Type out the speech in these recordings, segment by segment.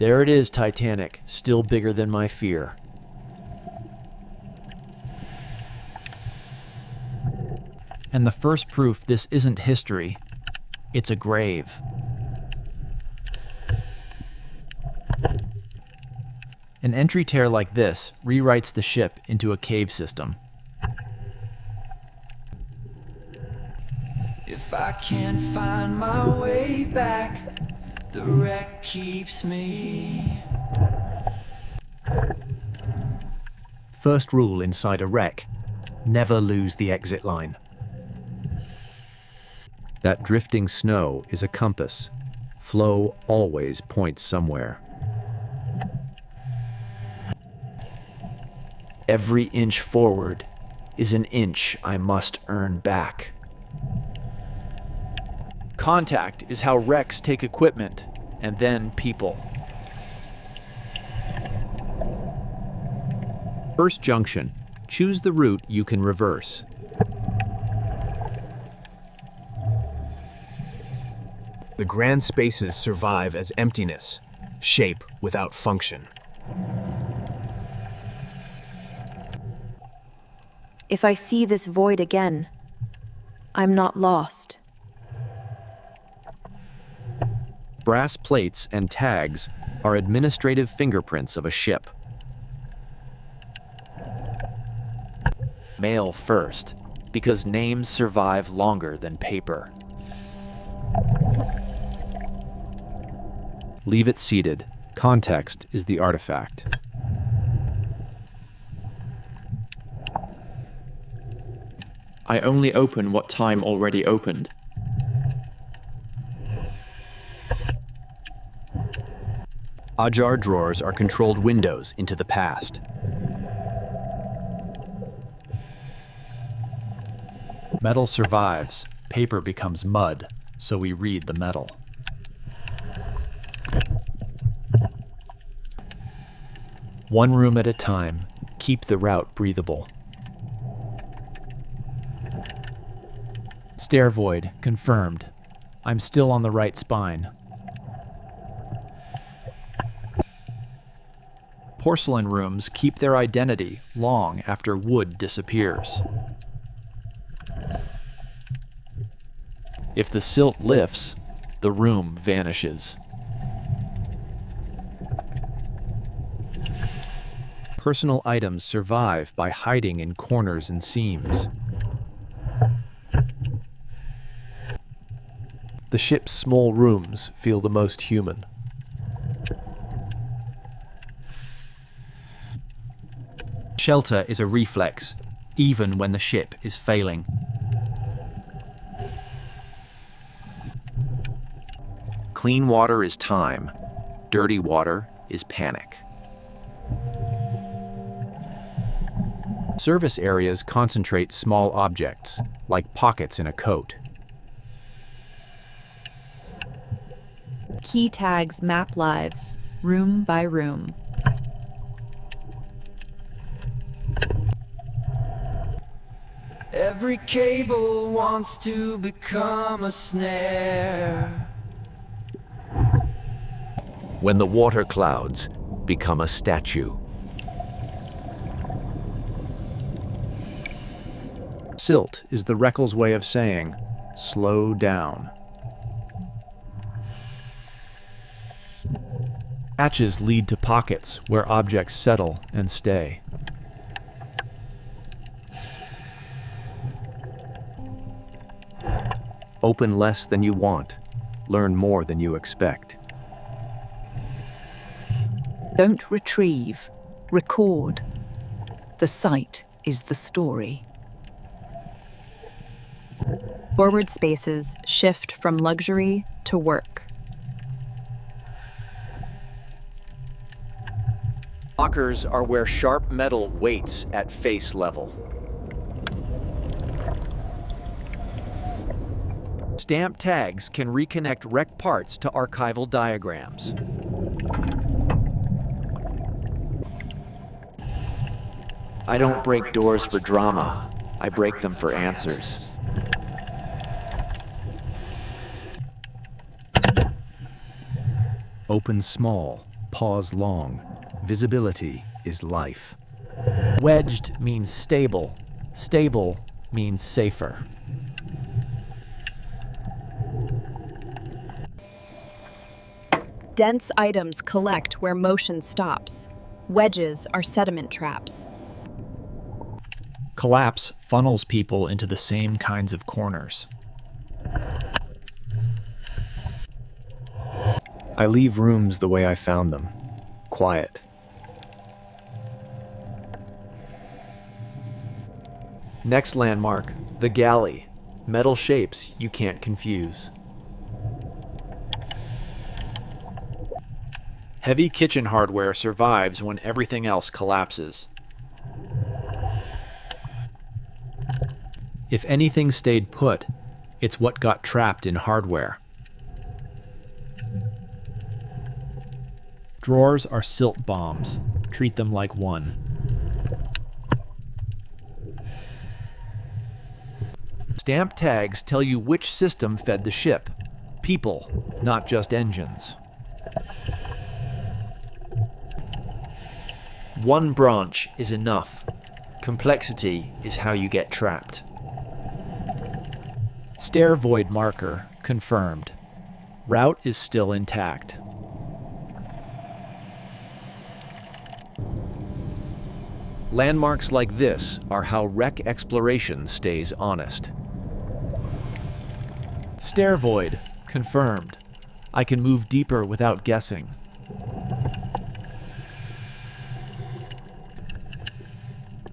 There it is, Titanic, still bigger than my fear. And the first proof this isn't history, it's a grave. An entry tear like this rewrites the ship into a cave system. If I can't find my way back, the wreck keeps me. First rule inside a wreck: never lose the exit line. That drifting snow is a compass. Flow always points somewhere. Every inch forward is an inch I must earn back. Contact is how wrecks take equipment and then people. First junction. Choose the route you can reverse. The grand spaces survive as emptiness, shape without function. If I see this void again, I'm not lost. Brass plates and tags are administrative fingerprints of a ship. Mail first, because names survive longer than paper. Leave it seated. Context is the artifact. I only open what time already opened. Ajar drawers are controlled windows into the past. Metal survives. Paper becomes mud, so we read the metal. One room at a time. Keep the route breathable. Stair void confirmed. I'm still on the right spine. Porcelain rooms keep their identity long after wood disappears. If the silt lifts, the room vanishes. Personal items survive by hiding in corners and seams. The ship's small rooms feel the most human. Shelter is a reflex, even when the ship is failing. Clean water is time. Dirty water is panic. Service areas concentrate small objects, like pockets in a coat. Key tags map lives, room by room. Every cable wants to become a snare. When the water clouds become a statue. Silt is the Reckl's way of saying, slow down. Hatches lead to pockets where objects settle and stay. Open less than you want. Learn more than you expect. Don't retrieve, record. The site is the story. Forward spaces shift from luxury to work. Lockers are where sharp metal waits at face level. Stamp tags can reconnect wreck parts to archival diagrams. I don't break doors for drama. I break them for answers. Open small, pause long. Visibility is life. Wedged means stable. Stable means safer. Dense items collect where motion stops. Wedges are sediment traps. Collapse funnels people into the same kinds of corners. I leave rooms the way I found them. Quiet. Next landmark, the galley. Metal shapes you can't confuse. Heavy kitchen hardware survives when everything else collapses. If anything stayed put, it's what got trapped in hardware. Drawers are silt bombs. Treat them like one. Stamp tags tell you which system fed the ship. People, not just engines. One branch is enough. Complexity is how you get trapped. Stair void marker confirmed. Route is still intact. Landmarks like this are how wreck exploration stays honest. Stair void confirmed. I can move deeper without guessing.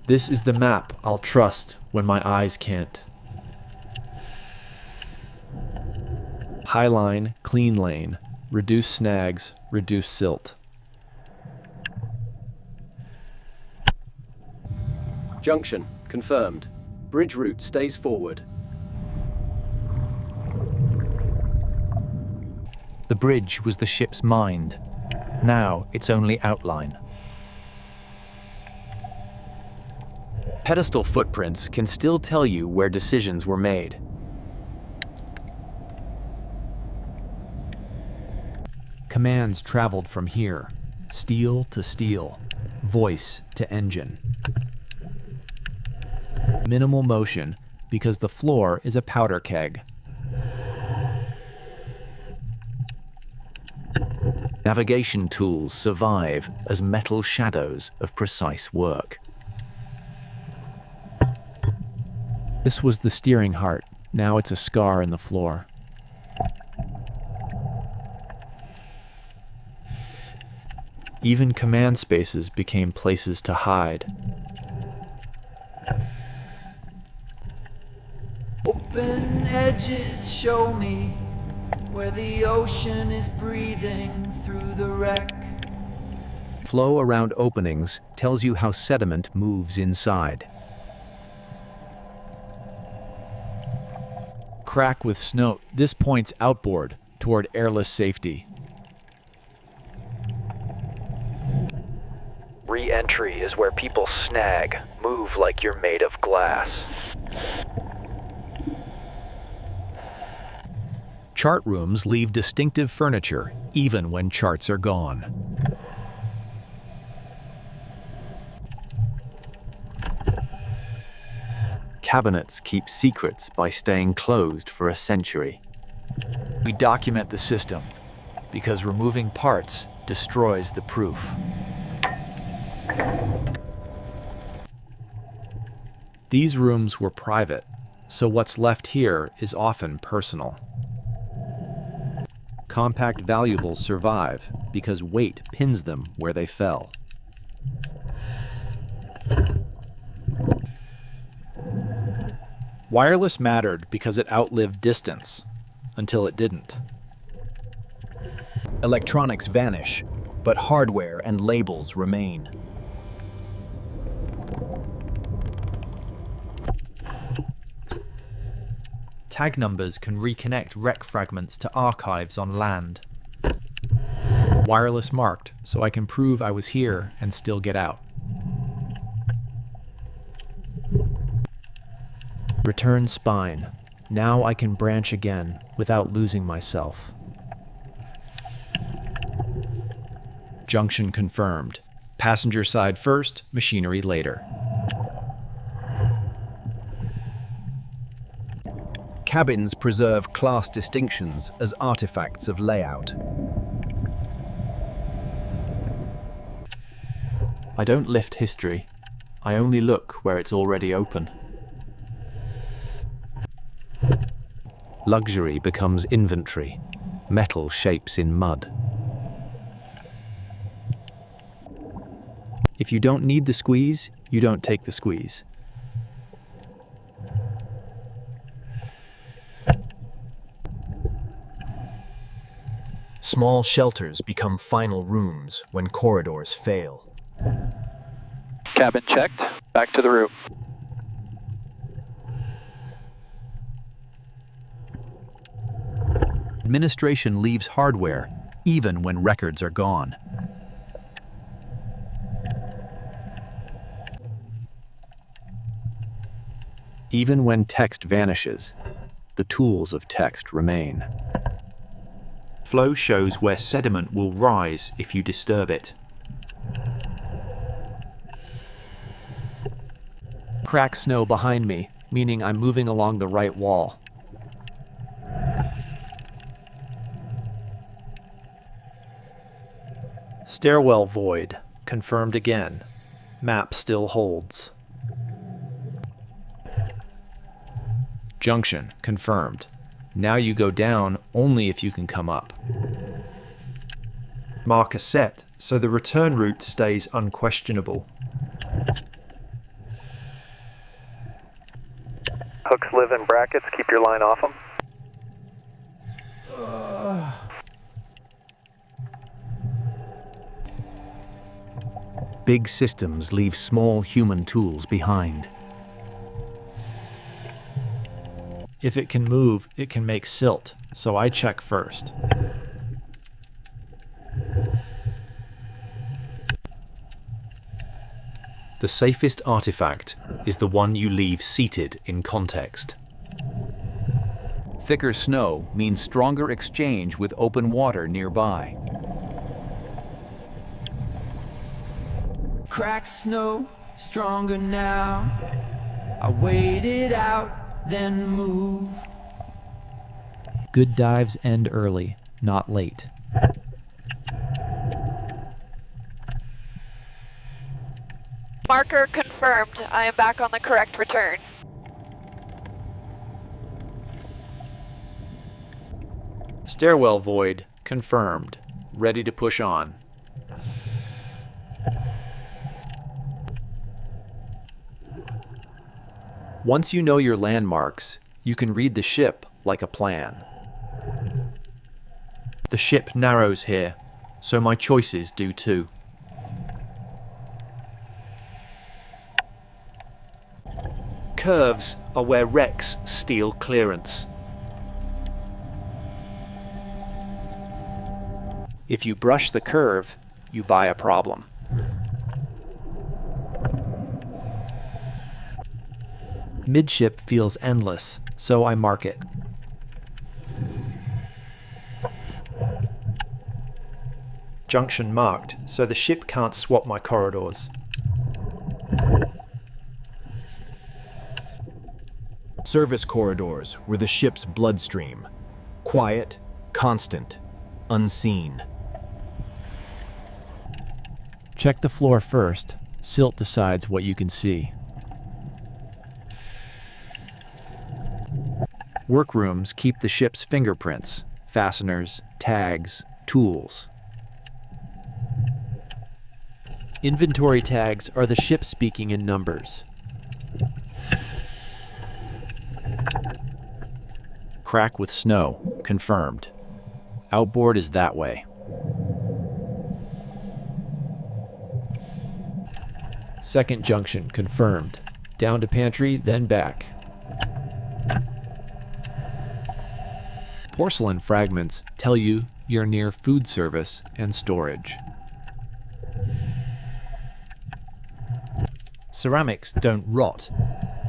This is the map I'll trust when my eyes can't. High line, clean lane. Reduce snags, reduce silt. Junction, confirmed. Bridge route stays forward. The bridge was the ship's mind. Now it's only outline. Pedestal footprints can still tell you where decisions were made. Commands traveled from here. Steel to steel. Voice to engine. Minimal motion because the floor is a powder keg. Navigation tools survive as metal shadows of precise work. This was the steering heart. Now it's a scar in the floor. Even command spaces became places to hide. Open edges show me where the ocean is breathing through the wreck. Flow around openings tells you how sediment moves inside. Crack with snow. This points outboard toward airless safety. Re-entry is where people snag, move like you're made of glass. Chart rooms leave distinctive furniture, even when charts are gone. Cabinets keep secrets by staying closed for a century. We document the system because removing parts destroys the proof. These rooms were private, so what's left here is often personal. Compact valuables survive because weight pins them where they fell. Wireless mattered because it outlived distance, until it didn't. Electronics vanish, but hardware and labels remain. Tag numbers can reconnect wreck fragments to archives on land. Wireless marked, so I can prove I was here and still get out. Return spine. Now I can branch again without losing myself. Junction confirmed. Passenger side first, machinery later. Cabins preserve class distinctions as artifacts of layout. I don't lift history. I only look where it's already open. Luxury becomes inventory. Metal shapes in mud. If you don't need the squeeze, you don't take the squeeze. Small shelters become final rooms when corridors fail. Cabin checked. Back to the room. Administration leaves hardware, even when records are gone. Even when text vanishes, the tools of text remain. Flow shows where sediment will rise if you disturb it. Crack snow behind me, meaning I'm moving along the right wall. Stairwell void, confirmed again. Map still holds. Junction, confirmed. Now you go down only if you can come up. Marker set, so the return route stays unquestionable. Hooks live in brackets. Keep your line off them. Big systems leave small human tools behind. If it can move, it can make silt, so I check first. The safest artifact is the one you leave seated in context. Thicker snow means stronger exchange with open water nearby. Cracked snow, stronger now. I wait it out, then move. Good dives end early, not late. Marker confirmed. I am back on the correct return. Stairwell void, confirmed. Ready to push on. Once you know your landmarks, you can read the ship like a plan. The ship narrows here, so my choices do too. Curves are where wrecks steal clearance. If you brush the curve, you buy a problem. Midship feels endless, so I mark it. Junction marked, so the ship can't swap my corridors. Service corridors were the ship's bloodstream. Quiet, constant, unseen. Check the floor first. Silt decides what you can see. Workrooms keep the ship's fingerprints, fasteners, tags, tools. Inventory tags are the ship speaking in numbers. Crack with snow, confirmed. Outboard is that way. Second junction, confirmed. Down to pantry, then back. Porcelain fragments tell you you're near food service and storage. Ceramics don't rot,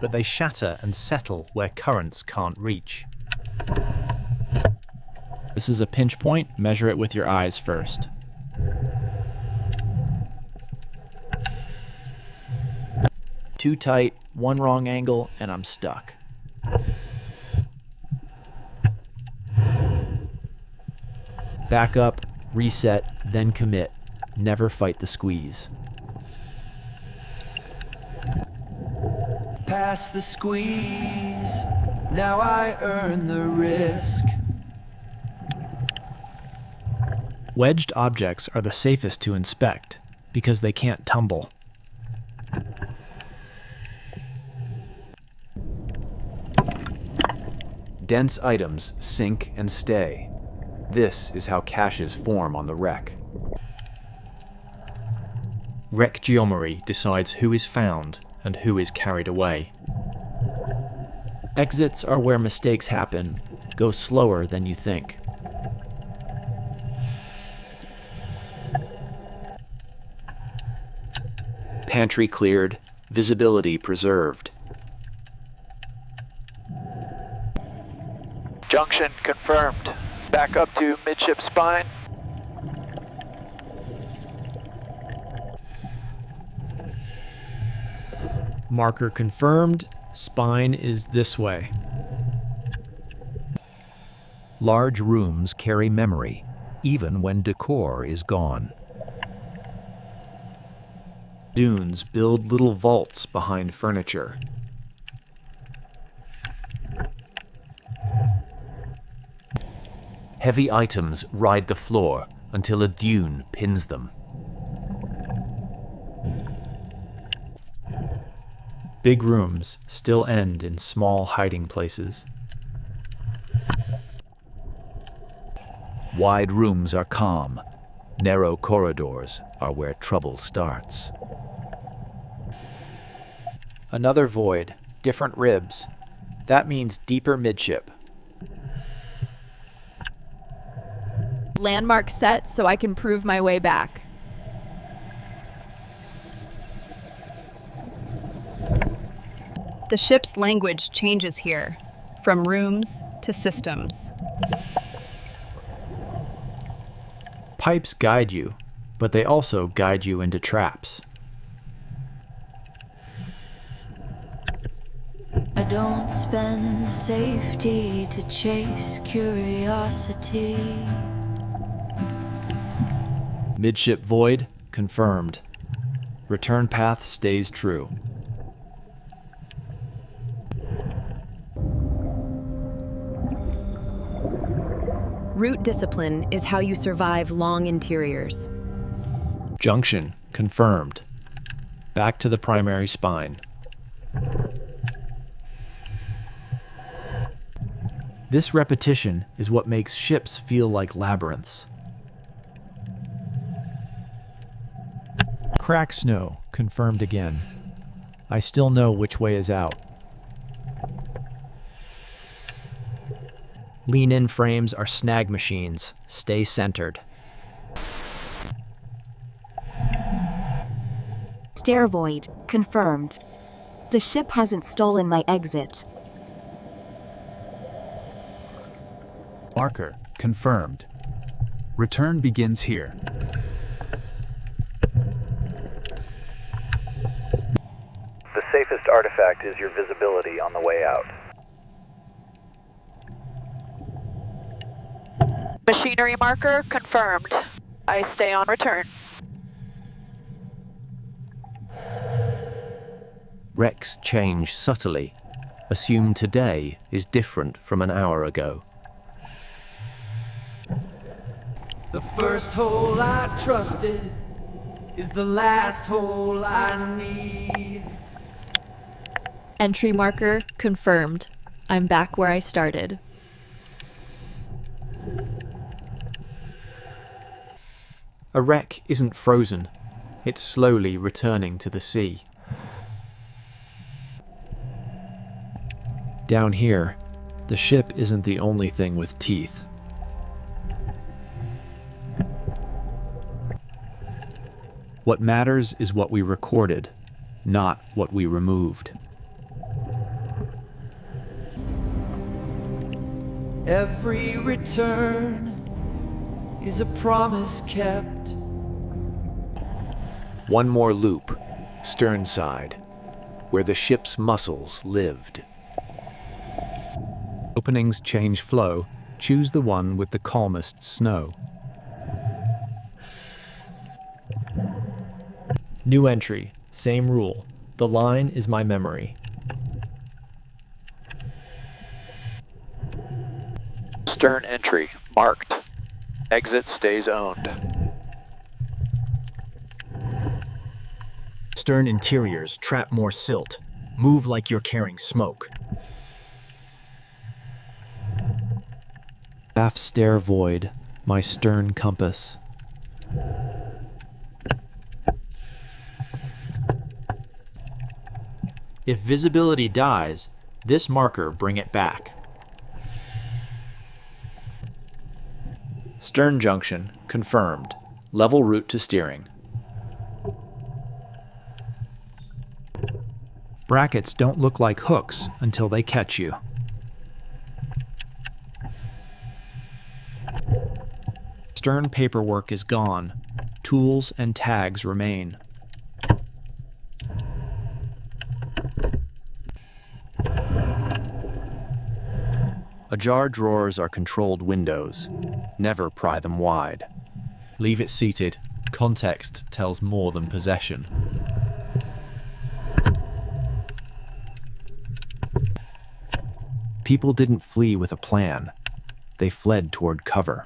but they shatter and settle where currents can't reach. This is a pinch point. Measure it with your eyes first. Too tight, one wrong angle, and I'm stuck. Back up, reset, then commit. Never fight the squeeze. Past the squeeze, now I earn the risk. Wedged objects are the safest to inspect because they can't tumble. Dense items sink and stay. This is how caches form on the wreck. Wreck geometry decides who is found and who is carried away. Exits are where mistakes happen. Go slower than you think. Pantry cleared, visibility preserved. Junction confirmed. Back up to midship spine. Marker confirmed. Spine is this way. Large rooms carry memory, even when decor is gone. Dunes build little vaults behind furniture. Heavy items ride the floor until a dune pins them. Big rooms still end in small hiding places. Wide rooms are calm. Narrow corridors are where trouble starts. Another void, different ribs. That means deeper midship. Landmark set so I can prove my way back. The ship's language changes here, from rooms to systems. Pipes guide you, but they also guide you into traps. I don't spend safety to chase curiosity. Midship void confirmed. Return path stays true. Root discipline is how you survive long interiors. Junction confirmed. Back to the primary spine. This repetition is what makes ships feel like labyrinths. Crack snow confirmed again. I still know which way is out. Lean-in frames are snag machines. Stay centered. Stair void confirmed. The ship hasn't stolen my exit. Marker confirmed. Return begins here. The safest artifact is your visibility on the way out. Machinery marker confirmed. I stay on return. Wrecks change subtly. Assume today is different from an hour ago. The first hole I trusted is the last hole I need. Entry marker confirmed. I'm back where I started. A wreck isn't frozen. It's slowly returning to the sea. Down here, the ship isn't the only thing with teeth. What matters is what we recorded, not what we removed. Every return is a promise kept. One more loop, stern side. where the ship's muscles lived. Openings change flow. Choose the one with the calmest snow. New entry. Same rule. The line is my memory. Stern entry. Marked. Exit stays owned. Stern interiors trap more silt. Move like you're carrying smoke. Aft stair void, my stern compass. If visibility dies, this marker bring it back. Stern junction confirmed. Level route to steering. Brackets don't look like hooks until they catch you. Stern paperwork is gone. Tools and tags remain. Ajar drawers are controlled windows. Never pry them wide. Leave it seated. Context tells more than possession. People didn't flee with a plan. They fled toward cover.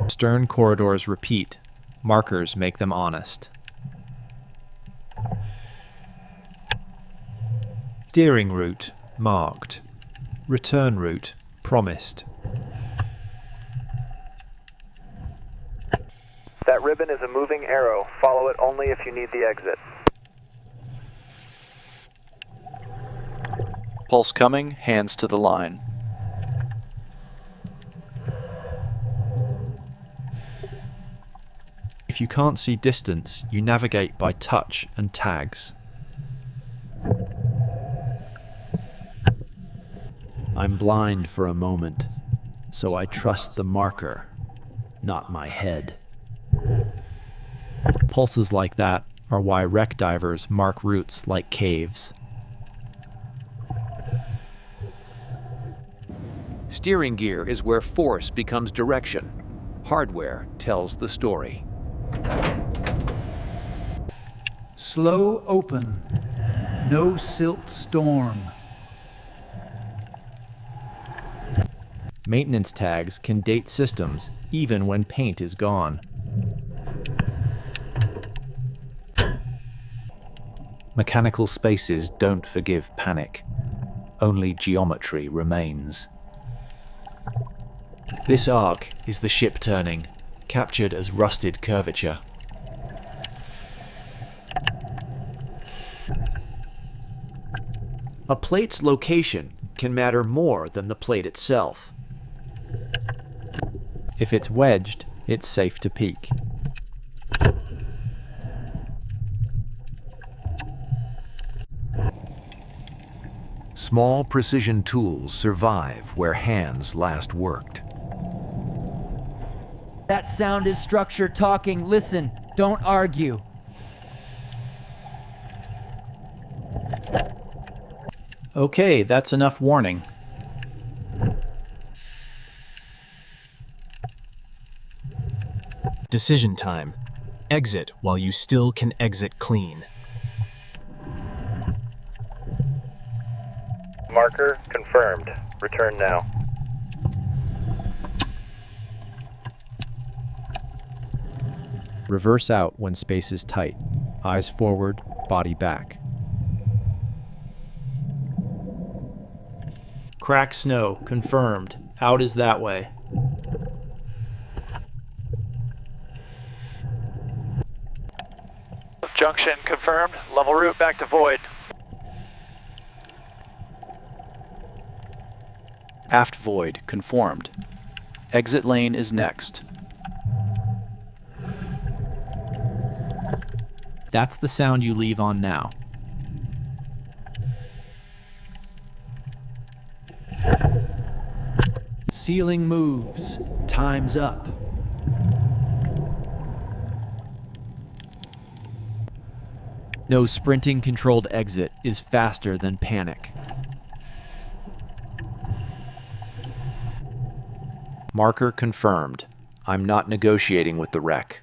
Stern corridors repeat. Markers make them honest. Steering route marked. Return route promised. That ribbon is a moving arrow. Follow it only if you need the exit. Pulse coming, hands to the line. If you can't see distance, you navigate by touch and tags. I'm blind for a moment, so I trust the marker, not my head. Pulses like that are why wreck divers mark routes like caves. Steering gear is where force becomes direction. Hardware tells the story. Slow open. No silt storm. Maintenance tags can date systems even when paint is gone. Mechanical spaces don't forgive panic. Only geometry remains. This arc is the ship turning, captured as rusted curvature. A plate's location can matter more than the plate itself. If it's wedged, it's safe to peek. Small precision tools survive where hands last worked. That sound is structure talking. Listen, don't argue. Okay, that's enough warning. Decision time. Exit while you still can exit clean. Marker confirmed. Return now. Reverse out when space is tight. Eyes forward, body back. Crack snow confirmed. Out is that way. Junction confirmed. Level route back to void. Aft void conformed. Exit lane is next. That's the sound you leave on now. Ceiling moves. Time's up. No sprinting controlled exit is faster than panic. Marker confirmed. I'm not negotiating with the wreck.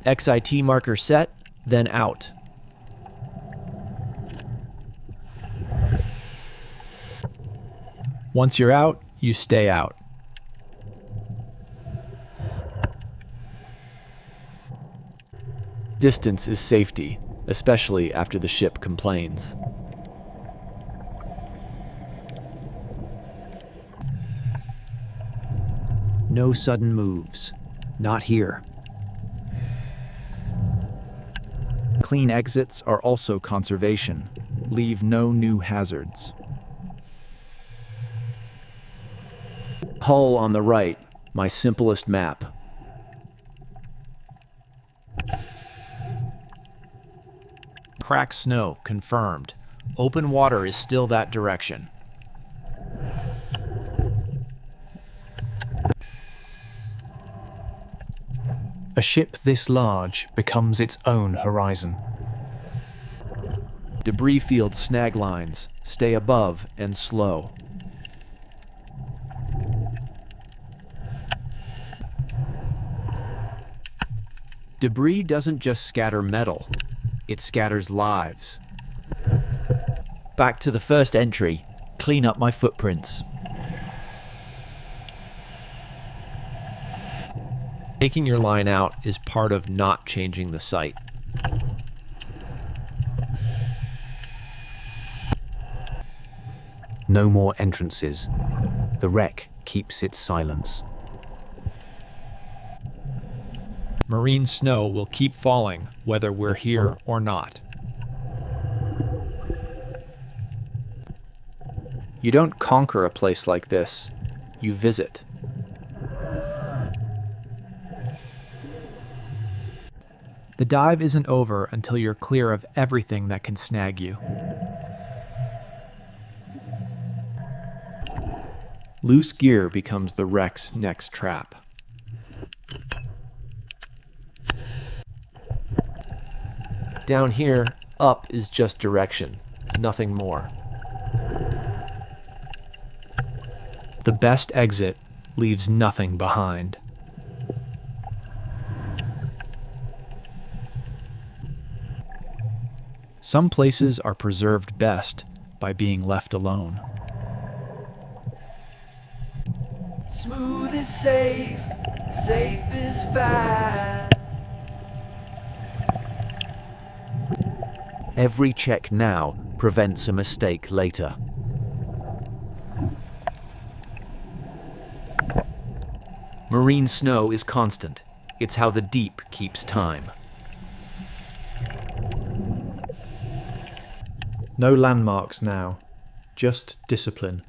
XIT marker set, then out. Once you're out, you stay out. Distance is safety, especially after the ship complains. No sudden moves. Not here. Clean exits are also conservation. Leave no new hazards. Hull on the right, my simplest map. Cracked snow, confirmed. Open water is still that direction. A ship this large becomes its own horizon. Debris field snag lines. Stay above and slow. Debris doesn't just scatter metal, it scatters lives. Back to the first entry. Clean up my footprints. Taking your line out is part of not changing the site. No more entrances. The wreck keeps its silence. Marine snow will keep falling whether we're here or not. You don't conquer a place like this. You visit. The dive isn't over until you're clear of everything that can snag you. Loose gear becomes the wreck's next trap. Down here, up is just direction, nothing more. The best exit leaves nothing behind. Some places are preserved best by being left alone. Smooth is safe, safe is fast. Every check now prevents a mistake later. Marine snow is constant. It's how the deep keeps time. No landmarks now, just discipline.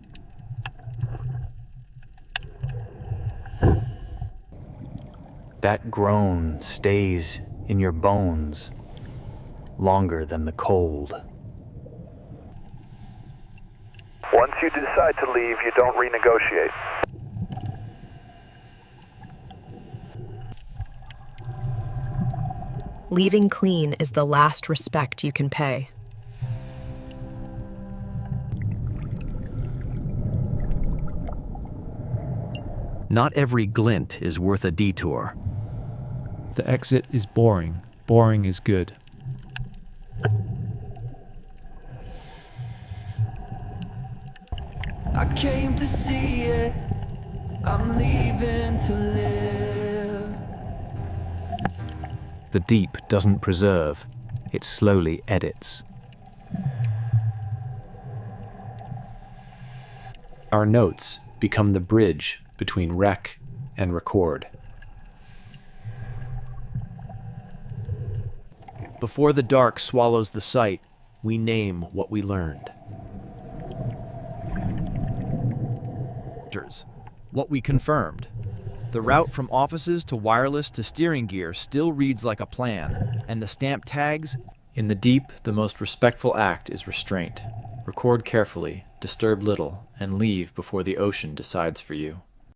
That groan stays in your bones longer than the cold. Once you decide to leave, you don't renegotiate. Leaving clean is the last respect you can pay. Not every glint is worth a detour. The exit is boring. Boring is good. I came to see it. I'm leaving to live. The deep doesn't preserve, it slowly edits. Our notes become the bridge between wreck and record. Before the dark swallows the sight, we name what we learned. What we confirmed. The route from offices to wireless to steering gear still reads like a plan, and the stamp tags. In the deep, the most respectful act is restraint. Record carefully, disturb little, and leave before the ocean decides for you.